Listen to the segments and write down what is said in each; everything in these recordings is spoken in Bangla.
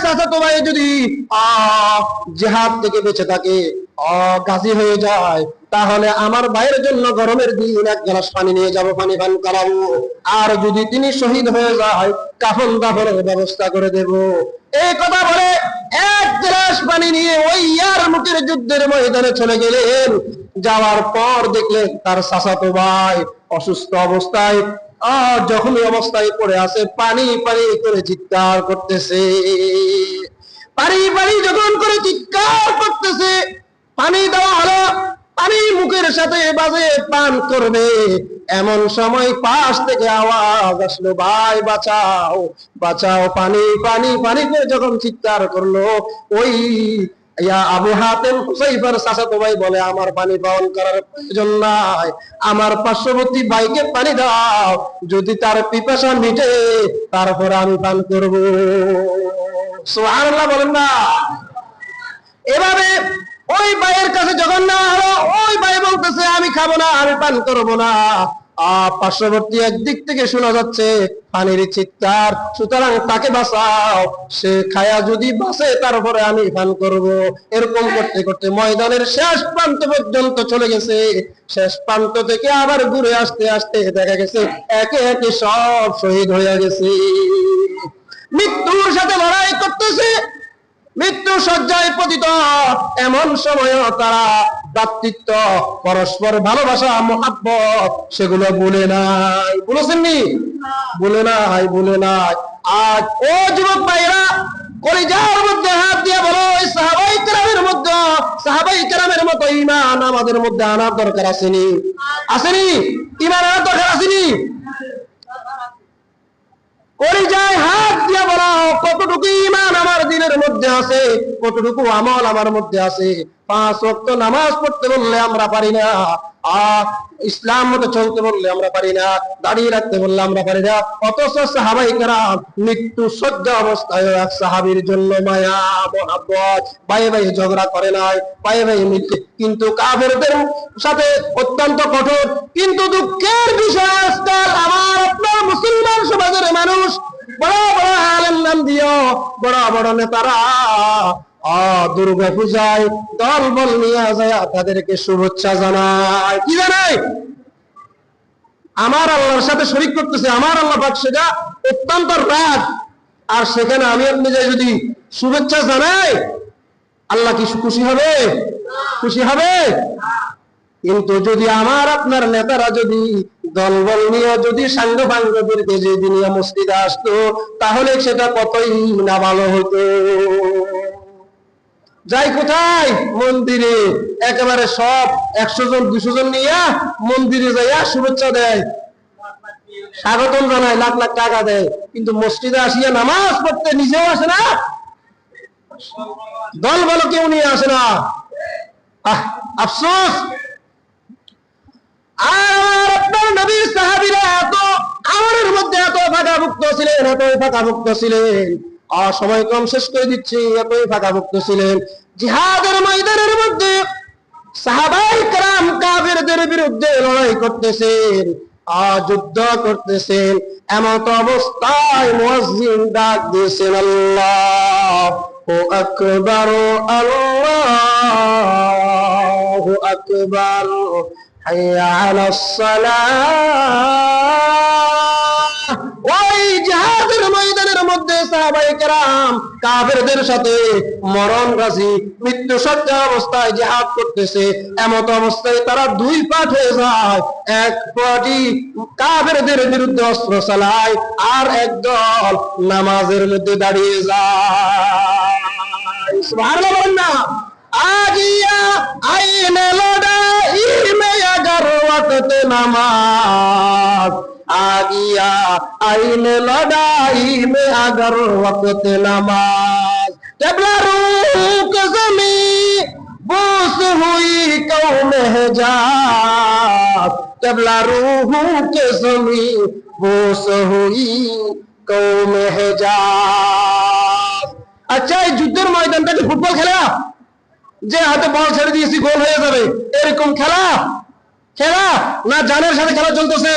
চাচাতো ভাই যদি জিহাদ থেকে বেঁচে থাকে, গাজী হয়ে যায়, তাহলে আমার ভাইয়ের জন্য গরমের দিন এক গ্লাস পানি নিয়ে যাব, পানি পান করাবো। আর যদি তিনি শহীদ হয়ে যায়, কাফন দাফনের ব্যবস্থা করে দেব। এই কথা বলে এক গ্লাস পানি নিয়ে ওই ইয়ারমুকের যুদ্ধের ময়দানে চলে গেলেন। যাওয়ার পর দেখলেন তার চাচাতো ভাই অসুস্থ অবস্থায়, জখমি অবস্থায় পড়ে আছে, পানি পানি করে চিৎকার করতেছে। পানি পানি যখন করে চিৎকার করতেছে, পানি দেওয়া হলো, পানি মুখের সাথে বাজে পান করবে, এমন সময় পাশ থেকে আওয়াজ আসলো, ভাই বাঁচাও বাঁচাও, পানি পানি পানি করে যখন চিৎকার করলো, ওই আবু হাতেম হুসাইফার চাচাতো ভাই বলে, আমার পানি পান করার প্রয়োজন নাই, আমার পার্শ্ববর্তী ভাইকে পানি দাও, যদি তার পিপাসা মিটে তারপরে আমি পান করব। সুবহানাল্লাহ বলেন না। এভাবে ওই ভাইয়ের কাছে যখন না হলো, ওই ভাই বলতেছে আমি খাবো না, আমি পান করবো না। পার্শ্ববর্তী একদিক থেকে শোনা যাচ্ছে পানির চিৎকার, সুতরাং তাকে বাঁচাও, সে খায়া যদি বাঁচে তারপরে আমি পান করব। এরকম করতে করতে ময়দানের শেষ প্রান্ত পর্যন্ত চলে গেছে। শেষ প্রান্ত থেকে আবার ঘুরে আসতে আসতে দেখা গেছে একে একে সব শহীদ হয়ে গেছে, মৃত্যুর সাথে লড়াই করতেছে, মৃত্যু শয্যায় পতিত। এমন সময় তারা ভ্রাতৃত্ব, পরস্পর ভালোবাসা, মহাব্বত সেগুলো ভুলে নাই। বলেছেননি? ভুলে নাই, ভুলে নাই। আজ ও যুবক ভাইরা, কলিজার মধ্যে হাত দিয়ে বলো, ওই সাহাবাই কেরামের মধ্যে, সাহাবাই কেরামের মতো ঈমান আমাদের মধ্যে আনার দরকার আসেনি? আসেনি? ঈমান আনার দরকার আসেনি? কলিজায় হাত দিয়ে বলো, কতটুকু ঈমান আমার দিনের মধ্যে আছে, কতটুকু আমল আমার মধ্যে আছে। 5 ওয়াক্ত নামাজ পড়তে বললে আমরা পারি না, ইসলাম মতো চলতে বললে আমরা পারি না, দাঁড়িয়ে রাখতে বললে আমরা পারি না। অথচ সাহাবায়ে কেরাম মৃত্যু শয্যা অবস্থায় এক সাহাবীর জন্য মায়া মহব্বত, ভাইয়ে ভাইয়ে ঝগড়া করে নাই, ভাইয়ে ভাইয়ে মিলতে, কিন্তু কাফেরদের সাথে অত্যন্ত কঠোর। কিন্তু দুঃখের বিষয় আজকাল আমার আপনার মুসলমান সমাজের মানুষ, বড় বড় আলেম নাম দিও, বড় বড় নেতারা দুর্গা পূজায় দল বল নিয়ে যায় তাদেরকে শুভেচ্ছা জানায়। কি জানায়? আমার আল্লাহর সাথে শরীক করতেছে, আমার আল্লাহ পাক সেটা অত্যন্ত রাগ। আর সেখানে আমি আপনি যাই যদি শুভেচ্ছা জানাই, আল্লাহ কি খুশি হবে? খুশি হবে? কিন্তু যদি আমার আপনার নেতারা যদি দলবল নিয়ে যদি সাঙ্গ ভাঙ্গদেরকে যদি নিয়ে মসজিদে আসতো, তাহলে সেটা কতই না ভালো হতো। যাই কোথায়? মন্দিরে। একেবারে সব 100 জন 200 জন নিয়ে মন্দিরে যাইয়া শুভেচ্ছা দেয়, স্বাগতম জানায়, লাখ লাখ টাকা দেয়, কিন্তু মসজিদে আসিয়া নামাজ পড়তে নিজেও আসে না, দল বলো কেউ নিয়ে আসে না। আফসোস। আর আপনার নবী সাহাবীরা এত আমলের মধ্যে এত ফাঁকাভুক্ত ছিলেন, এতই ফাঁকাভুক্ত ছিলেন, সময় কম শেষ করে দিচ্ছি, এতই ফাঁকাভুক্ত ছিলেন, জিহাদের ময়দানের মধ্যে সাহাবায়ে কেরাম কাফেরদের বিরুদ্ধে লড়াই করতেছেন, যুদ্ধ করতেছেন। এমন অবস্থায় মুয়াজ্জিন ডাক দিয়েছেন, আল্লাহু আকবার, আল্লাহু আকবার, হাইয়া আলাস সালাহ। ওই জিহাদের ময়দানের মধ্যে সাহাবায়ে কেরাম কাফেরদের সাথে মরণ রাজি, মৃত্যু শয্যা অবস্থায় জিহাদ করতেছে। এমন অবস্থায় তারা 2 পাঠ হয়ে যায়, এক পার্টি কাফেরদের বিরুদ্ধে অস্ত্র চালায়, আর একদল নামাজের মধ্যে দাঁড়িয়ে যায়। সুবহানাল্লাহ বলেন না। আগিয়া আইনে লড়াই মে अगर वक्त नमाज, आगिया आईने लड़ाई में अगर वक्त नमाज, क़िबला रूख ज़मी बोस हुई कौम हिजाज, क़िबला रूह के ज़मी बोस हुई कौम हिजाज। अच्छा, এই যুদ্ধের ময়দানটা কি ফুটবল খেলা যে হাতে বল ছেড়ে দিয়েছি গোল হয়ে যাবে এরকম খেলা? খেলা না জানের সাথে খেলা চলতেছে?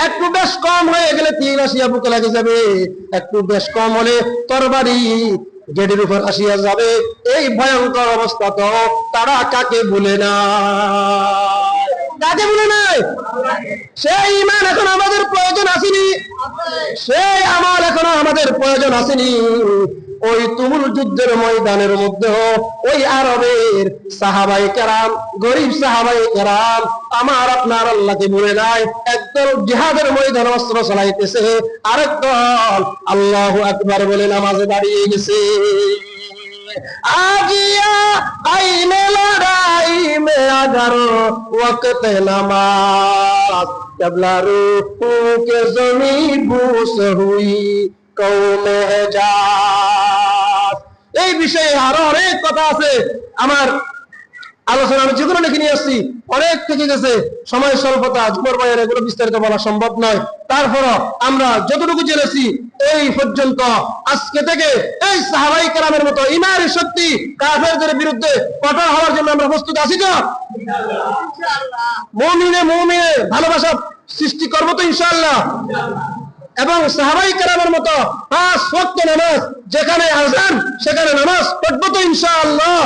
একটু বেশ কম হয়ে গেলে তীর আসিয়া বুকে লাগে যাবে, একটু বেশ কম হলে তরবারি গেটের উপর আসিয়া যাবে। এই ভয়ঙ্কর অবস্থা তো তারা কাকে ভুলে না, কাকে ভুলে নাই? সেই ঈমান এখন আমাদের প্রয়োজন আসেনি, সেই আমল এখনো আমাদের প্রয়োজন আসেনি। ওই তুমুল যুদ্ধের ময়দানের মধ্যে ওই আরবের সাহাবায়ে কেরাম, গরিব সাহাবায়ে কেরাম আমার আপনার আল্লাহকে ভুলে নাই। একদল জিহাদের ময়দানে অস্ত্র চালাইতেছে, আরেক দল আল্লাহু আকবার বলে নামাজে দাঁড়িয়ে গেছে। আজিয়া আইনে লড়াই মে আগার ওয়াক্ত নামাজ কবলা রুকু के जमी बूस हुई कौमे जात। এই বিষয়ে আরো অনেক কথা আছে, আমার আলোচনা আমি যেগুলো লিখে নিয়ে আসছি অনেক থেকে গেছে, সময় স্বল্পতা, জুমার বাইরে এগুলো বিস্তারিত বলা সম্ভব নয়। তারপরও আমরা যতটুকু জেনেছি এই পর্যন্ত, আজকে থেকে এই সাহাবায়ে কেরামের মতো ঈমানের শক্তি কাফেরদের বিরুদ্ধে কঠোর হওয়ার জন্য আমরা প্রস্তুত আছি তো? মুমিনে মুমিনে ভালোবাসা সৃষ্টি করবো তো ইনশাআল্লাহ। এবং সাহাবায়ে কেরামের মতো 5 ওয়াক্ত নামাজ, যেখানে আযান সেখানে নামাজ পড়বো তো ইনশাআল্লাহ।